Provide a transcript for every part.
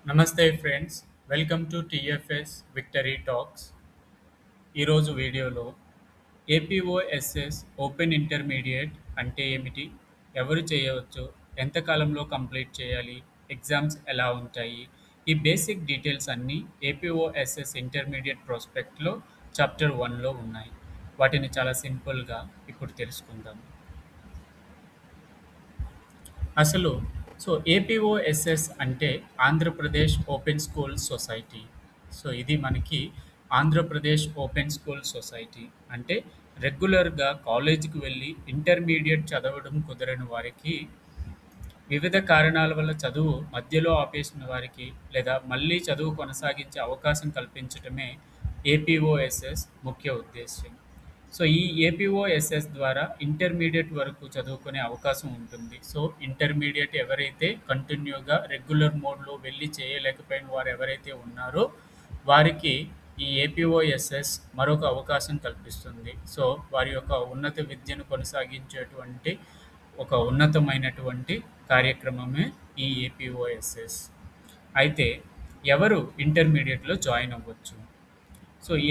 నమస్తే friends, welcome to TFS victory talks. ఈరోజు వీడియోలో ఏపీఓఎస్ఎస్ ఓపెన్ ఇంటర్మీడియట్ అంటే ఏమిటి, ఎవరు చేయవచ్చు, ఎంత కాలంలో కంప్లీట్ చేయాలి, ఎగ్జామ్స్ ఎలా ఉంటాయి, ఈ బేసిక్ డీటెయిల్స్ అన్నీ ఏపీఓఎస్ఎస్ ఇంటర్మీడియట్ ప్రాస్పెక్ట్లో చాప్టర్ 1లో ఉన్నాయి. వాటిని చాలా సింపుల్గా ఇప్పుడు తెలుసుకుందాం. అసలు ఏపీఓఎస్ఎస్ అంటే ఆంధ్రప్రదేశ్ ఓపెన్ స్కూల్ సొసైటీ. ఇది మనకి ఆంధ్రప్రదేశ్ ఓపెన్ స్కూల్ సొసైటీ అంటే రెగ్యులర్గా కాలేజీకి వెళ్ళి ఇంటర్మీడియట్ చదవడం కుదరని వారికి, వివిధ కారణాల వల్ల చదువు మధ్యలో ఆపేసిన వారికి లేదా మళ్ళీ చదువు కొనసాగించే అవకాశం కల్పించటమే ఏపీఓఎస్ఎస్ ముఖ్య ఉద్దేశ్యం. ఈ ఏపీఓఎస్ఎస్ ద్వారా ఇంటర్మీడియట్ వరకు చదువుకునే అవకాశం ఉంటుంది. ఇంటర్మీడియట్ ఎవరైతే కంటిన్యూగా రెగ్యులర్ మోడ్లో వెళ్ళి చేయలేకపోయిన వారు ఎవరైతే ఉన్నారో వారికి ఈ ఏపీఓఎస్ఎస్ మరొక అవకాశం కల్పిస్తుంది. వారి యొక్క ఉన్నత విద్యను కొనసాగించేటువంటి ఒక ఉన్నతమైనటువంటి కార్యక్రమమే ఈ ఏపీఓఎస్ఎస్. అయితే ఎవరు ఇంటర్మీడియట్లో జాయిన్ అవ్వచ్చు?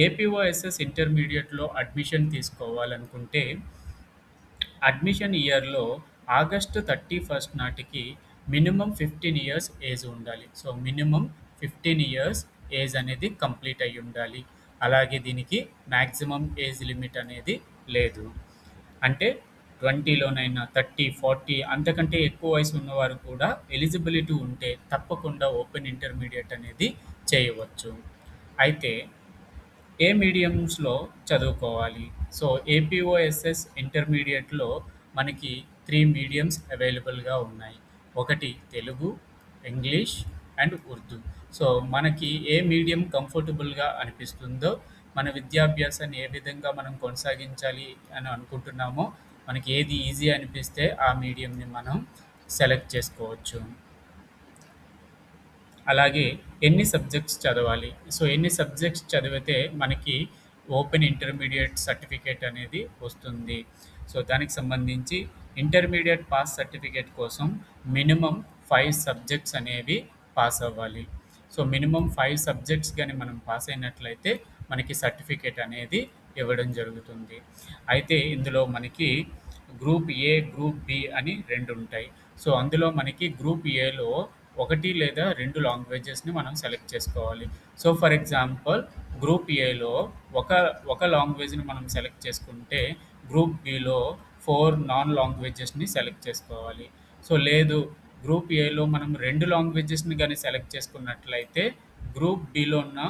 ఏపీఓఎస్ఎస్ ఇంటర్మీడియట్లో అడ్మిషన్ తీసుకోవాలనుకుంటే అడ్మిషన్ ఇయర్లో ఆగస్టు 31 నాటికి మినిమం 15 ఇయర్స్ ఏజ్ ఉండాలి. మినిమం 15 ఇయర్స్ ఏజ్ అనేది కంప్లీట్ అయ్యి ఉండాలి. అలాగే దీనికి మ్యాక్సిమం ఏజ్ లిమిట్ అనేది లేదు. అంటే 20లోనైనా 30, 40 అంతకంటే ఎక్కువ వయసు ఉన్నవారు కూడా ఎలిజిబిలిటీ ఉంటే తప్పకుండా ఓపెన్ ఇంటర్మీడియట్ అనేది చేయవచ్చు. అయితే ఏ మీడియంస్లో చదువుకోవాలి? ఏపీఓఎస్ఎస్ ఇంటర్మీడియట్లో మనకి 3 మీడియమ్స్ అవైలబుల్గా ఉన్నాయి. ఒకటి తెలుగు, ఇంగ్లీష్ అండ్ ఉర్దూ. మనకి ఏ మీడియం కంఫర్టబుల్గా అనిపిస్తుందో, మన విద్యాభ్యాసాన్ని ఏ విధంగా మనం కొనసాగించాలి అని అనుకుంటున్నామో, మనకి ఏది ఈజీ అనిపిస్తే ఆ మీడియంని మనం సెలెక్ట్ చేసుకోవచ్చు. అలాగే ఎన్ని సబ్జెక్ట్స్ చదవాలి? ఎన్ని సబ్జెక్ట్స్ చదివితే మనకి ఓపెన్ ఇంటర్మీడియట్ సర్టిఫికేట్ అనేది వస్తుంది? దానికి సంబంధించి ఇంటర్మీడియట్ పాస్ సర్టిఫికేట్ కోసం మినిమం 5 సబ్జెక్ట్స్ అనేవి పాస్ అవ్వాలి. మినిమం 5 సబ్జెక్ట్స్ కానీ మనం పాస్ అయినట్లయితే మనకి సర్టిఫికేట్ అనేది ఇవ్వడం జరుగుతుంది. అయితే ఇందులో మనకి గ్రూప్ ఏ, గ్రూప్ బి అని 2 ఉంటాయి. అందులో మనకి గ్రూప్ ఏలో 1 లేదా 2 లాంగ్వేజెస్ని మనం సెలెక్ట్ చేసుకోవాలి. ఫర్ ఎగ్జాంపుల్ గ్రూప్ ఏలో ఒక లాంగ్వేజ్ని మనం సెలెక్ట్ చేసుకుంటే గ్రూప్ బిలో 4 నాన్ లాంగ్వేజెస్ని సెలెక్ట్ చేసుకోవాలి. లేదు గ్రూప్ ఏలో మనం 2 లాంగ్వేజెస్ని కానీ సెలెక్ట్ చేసుకున్నట్లయితే గ్రూప్ బిలో ఉన్న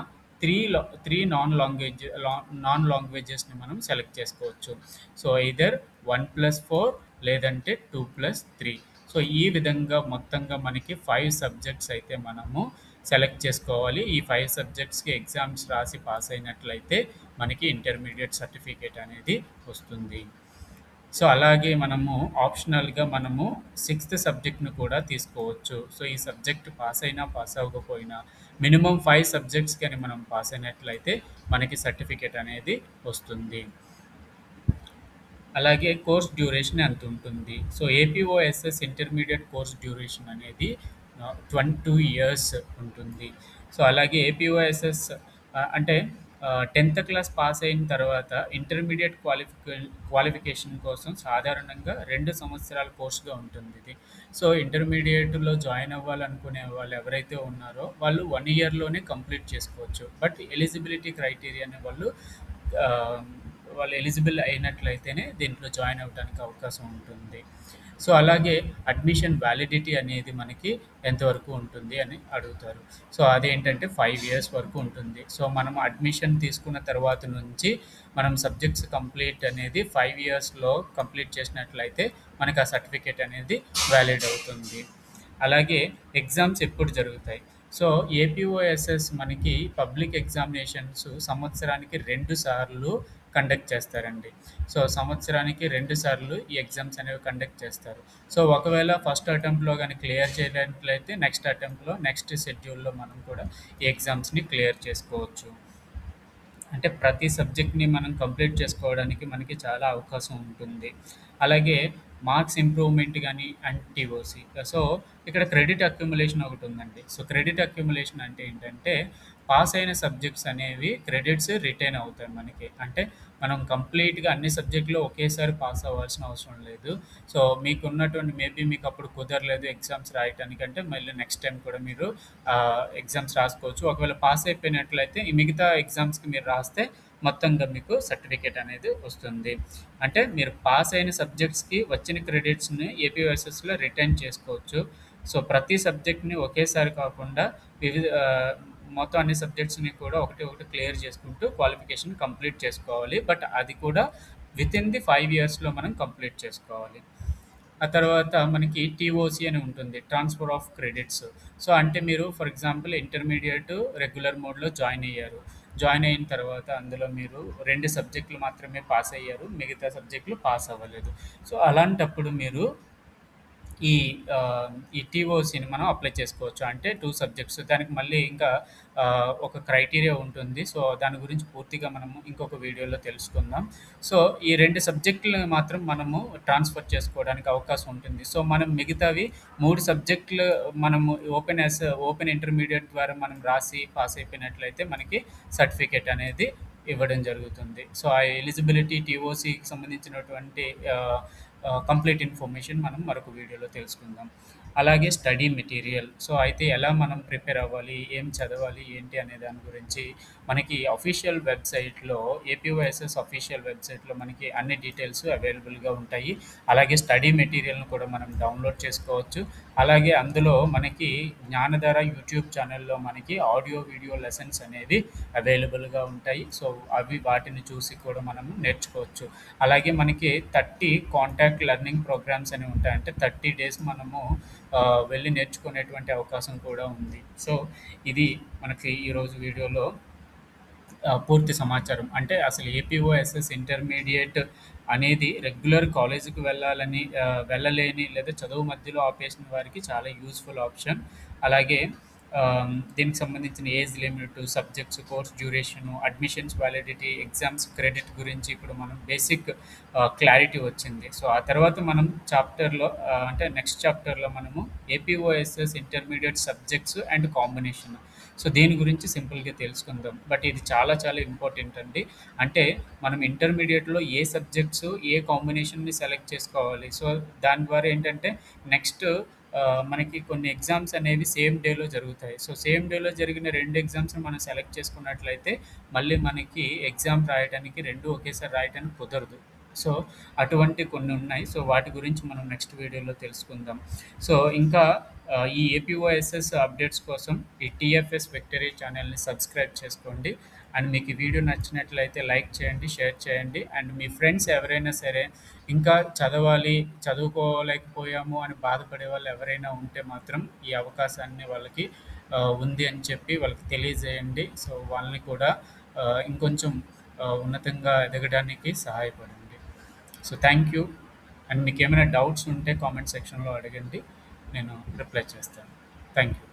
3 నాన్ లాంగ్వేజెస్ని మనం సెలెక్ట్ చేసుకోవచ్చు. ఐదర్ 1+4 లేదంటే 2+3. ఈ విధంగా మొత్తంగా మనకి 5 సబ్జెక్ట్స్ అయితే మనము సెలెక్ట్ చేసుకోవాలి. ఈ 5 సబ్జెక్ట్స్కి ఎగ్జామ్స్ రాసి పాస్ అయినట్లయితే మనకి ఇంటర్మీడియట్ సర్టిఫికేట్ అనేది వస్తుంది. అలాగే మనము ఆప్షనల్గా మనము 6th సబ్జెక్ట్ను కూడా తీసుకోవచ్చు. ఈ సబ్జెక్ట్ పాస్ అయినా పాస్ అవ్వకపోయినా మినిమం 5 సబ్జెక్ట్స్ కానీ మనం పాస్ అయినట్లయితే మనకి సర్టిఫికేట్ అనేది వస్తుంది. అలాగే కోర్స్ డ్యూరేషన్ ఎంత ఉంటుంది? ఏపీఓఎస్ఎస్ ఇంటర్మీడియట్ కోర్స్ డ్యూరేషన్ అనేది 22 ఇయర్స్ ఉంటుంది. అలాగే ఏపీఓఎస్ఎస్ అంటే 10th క్లాస్ పాస్ అయిన తర్వాత ఇంటర్మీడియట్ క్వాలిఫికేషన్ కోసం సాధారణంగా 2 సంవత్సరాల కోర్సుగా ఉంటుంది ఇది. ఇంటర్మీడియట్లో జాయిన్ అవ్వాలనుకునే వాళ్ళు ఎవరైతే ఉన్నారో వాళ్ళు 1 ఇయర్లోనే కంప్లీట్ చేసుకోవచ్చు. బట్ ఎలిజిబిలిటీ క్రైటీరియాని వాళ్ళు ఎలిజిబుల్ అయినట్లయితేనే దీంట్లో జాయిన్ అవ్వడానికి అవకాశం ఉంటుంది. అలాగే అడ్మిషన్ వ్యాలిడిటీ అనేది మనకి ఎంతవరకు ఉంటుంది అని అడుగుతారు. అదేంటంటే 5 ఇయర్స్ వరకు ఉంటుంది. మనం అడ్మిషన్ తీసుకున్న తర్వాత నుంచి మనం సబ్జెక్ట్స్ కంప్లీట్ అనేది 5 ఇయర్స్లో కంప్లీట్ చేసినట్లయితే మనకు ఆ సర్టిఫికేట్ అనేది వ్యాలిడ్ అవుతుంది. అలాగే ఎగ్జామ్స్ ఎప్పుడు జరుగుతాయి? ఏపీఓఎస్ఎస్ మనకి పబ్లిక్ ఎగ్జామినేషన్స్ సంవత్సరానికి 2 సార్లు కండక్ట్ చేస్తారండి. సంవత్సరానికి 2 సార్లు ఈ ఎగ్జామ్స్ అనేవి కండక్ట్ చేస్తారు. ఒకవేళ ఫస్ట్ అటెంప్ట్లో కానీ క్లియర్ చేయలేనట్లయితే నెక్స్ట్ అటెంప్ట్లో నెక్స్ట్ షెడ్యూల్లో మనం కూడా ఈ ఎగ్జామ్స్ని క్లియర్ చేసుకోవచ్చు. అంటే ప్రతి సబ్జెక్ట్ని మనం కంప్లీట్ చేసుకోవడానికి మనకి చాలా అవకాశం ఉంటుంది. అలాగే మార్క్స్ ఇంప్రూవ్‌మెంట్ గాని అండ్ టీఓసీ. సో, ఇక్కడ క్రెడిట్ అక్యుములేషన్ ఒకటుందండి. సో, క్రెడిట్ అక్యుములేషన్ అంటే ఏంటంటే, పాస్ అయిన సబ్జెక్ట్స్ అనేవి క్రెడిట్స్ రిటైన్ అవుతాయి మనకి. అంటే మనం కంప్లీట్‌గా అన్ని సబ్జెక్ట్‌లో ఒకేసారి పాస్ అవ్వాల్సిన అవసరం లేదు. సో, మీకున్నటువంటి మేబీ మీకప్పుడు కుదరలేదు ఎగ్జామ్స్ రాయటానికంటే మళ్ళీ నెక్స్ట్ టైమ్ కూడా మీరు ఎగ్జామ్స్ రాసుకోవచ్చు. ఒకవేళ పాస్ అయిపోయినట్లయితే ఈ మిగతా ఎగ్జామ్స్‌కి మీరు రాస్తే మొత్తంగా మీకు సర్టిఫికేట్ అనేది వస్తుంది. అంటే మీరు పాస్ అయిన సబ్జెక్ట్స్‌కి వచ్చిన క్రెడిట్స్‌ని ఏపీవైఎస్ఎస్‌లో రిటైన్ చేసుకోవచ్చు. సో, ప్రతి సబ్జెక్ట్‌ని ఒకేసారి కాకుండా వివిధ మొత్తం అన్ని సబ్జెక్ట్స్‌ని కూడా ఒకటి ఒకటి క్లియర్ చేసుకుంటూ క్వాలిఫికేషన్ కంప్లీట్ చేసుకోవాలి. బట్ అది కూడా వితిన్ ది 5 ఇయర్స్‌లో మనం కంప్లీట్ చేసుకోవాలి. ఆ తర్వాత మనకి టీఓసీ అని ఉంటుంది. Transfer of credits. సో, అంటే మీరు ఫర్ ఎగ్జాంపుల్ ఇంటర్మీడియేట్ రెగ్యులర్ మోడ్‌లో జాయిన్ అయ్యారు. జాయిన్ అయిన తర్వాత అందులో మీరు 2 సబ్జెక్టులు మాత్రమే పాస్ అయ్యారు. మిగతా సబ్జెక్టులు పాస్ అవ్వలేదు. సో, అలాంటప్పుడు మీరు ఈ ఈ టీఓసీని మనం అప్లై చేసుకోవచ్చు. అంటే 2 సబ్జెక్ట్స్. దానికి మళ్ళీ ఇంకా ఒక క్రైటీరియా ఉంటుంది. సో, దాని గురించి పూర్తిగా మనము ఇంకొక వీడియోలో తెలుసుకుందాం. సో, ఈ 2 సబ్జెక్టులను మాత్రం మనము ట్రాన్స్‌ఫర్ చేసుకోవడానికి అవకాశం ఉంటుంది. సో, మనం మిగతావి 3 సబ్జెక్టులు మనము ఓపెన్ ఇంటర్మీడియేట్ ద్వారా మనం రాసి పాస్ అయిపోయినట్లయితే మనకి సర్టిఫికేట్ అనేది ఇవ్వడం జరుగుతుంది. సో, ఆ ఎలిజిబిలిటీ టీఓసీకి సంబంధించినటువంటి కంప్లీట్ ఇన్ఫర్మేషన్ మనం మరొక వీడియోలో తెలుసుకుందాం. అలాగే స్టడీ మెటీరియల్. సో, అయితే ఎలా మనం ప్రిపేర్ అవ్వాలి, ఏం చదవాలి, ఏంటి అనే దాని గురించి మనకి అఫీషియల్ వెబ్‌సైట్‌లో ఏపీవైఎస్ఎస్ అఫీషియల్ వెబ్‌సైట్‌లో మనకి అన్ని డీటెయిల్స్ అవైలబుల్‌గా ఉంటాయి. అలాగే స్టడీ మెటీరియల్‌ను కూడా మనం డౌన్‌లోడ్ చేసుకోవచ్చు. అలాగే అందులో మనకి జ్ఞానధార యూట్యూబ్ ఛానెల్‌లో మనకి ఆడియో, వీడియో లెసన్స్ అనేవి అవైలబుల్‌గా ఉంటాయి. సో, వాటిని చూసి కూడా మనము నేర్చుకోవచ్చు. అలాగే మనకి 30 కాంటాక్ట్ లెర్నింగ్ ప్రోగ్రామ్స్ అనేవి ఉంటాయి. అంటే 30 డేస్ మనము వెళ్ళి నేర్చుకునేటువంటి అవకాశం కూడా ఉంది. సో, ఇది మనకి ఈరోజు వీడియోలో పూర్తి సమాచారం. అంటే అసలు ఏపీఓఎస్ఎస్ ఇంటర్మీడియేట్ అనేది రెగ్యులర్ కాలేజీకి వెళ్ళలేని లేదా చదువు మధ్యలో ఆపేసిన వారికి చాలా యూజ్‌ఫుల్ ఆప్షన్. అలాగే దీనికి సంబంధించిన age limit, subjects, course duration, admissions validity, exams credit గురించి ఇప్పుడు మనం బేసిక్ క్లారిటీ వచ్చింది. సో, ఆ తర్వాత మనం అంటే నెక్స్ట్ చాప్టర్‌లో మనము APOSS intermediate subjects and combination. So, దీని గురించి సింపుల్‌గా తెలుసుకుందాం. బట్ ఇది చాలా చాలా ఇంపార్టెంట్ అండి. అంటే మనం ఇంటర్మీడియేట్‌లో ఏ సబ్జెక్ట్స్, ఏ కాంబినేషన్‌ని సెలెక్ట్ చేసుకోవాలి. సో, దాని ద్వారా ఏంటంటే నెక్స్ట్ మనకి కొన్ని ఎగ్జామ్స్ అనేవి సేమ్ డేలో జరుగుతాయి. సో, సేమ్ డేలో జరిగిన 2 ఎగ్జామ్స్‌ని మనం సెలెక్ట్ చేసుకున్నట్లయితే మళ్ళీ మనకి ఎగ్జామ్ రాయటానికి 2 ఒకేసారి రాయటానికి కుదరదు. సో, అటువంటి కొన్ని ఉన్నాయి. సో, వాటి గురించి మనం నెక్స్ట్ వీడియోలో తెలుసుకుందాం. సో, ఇంకా ఈ ఏపీఓఎస్ఎస్ అప్డేట్స్ కోసం ఈ టీఎఫ్ఎస్ విక్టరీ ఛానెల్‌ని సబ్స్క్రైబ్ చేసుకోండి. అండ్ మీకు ఈ వీడియో నచ్చినట్లయితే లైక్ చేయండి, షేర్ చేయండి. అండ్ మీ ఫ్రెండ్స్ ఎవరైనా సరే ఇంకా చదవాలి, చదువుకోలేకపోయాము అని బాధపడే వాళ్ళు ఎవరైనా ఉంటే మాత్రం ఈ అవకాశాన్ని వాళ్ళకి ఉంది అని చెప్పి వాళ్ళకి తెలియజేయండి. సో, వాళ్ళని కూడా ఇంకొంచెం ఉన్నతంగా ఎదగడానికి సహాయపడండి. So, thank you. అండ్ మీకేమైనా డౌట్స్ ఉంటే కామెంట్ సెక్షన్‌లో అడగండి. నేను రిప్లై చేస్తాను. Thank you.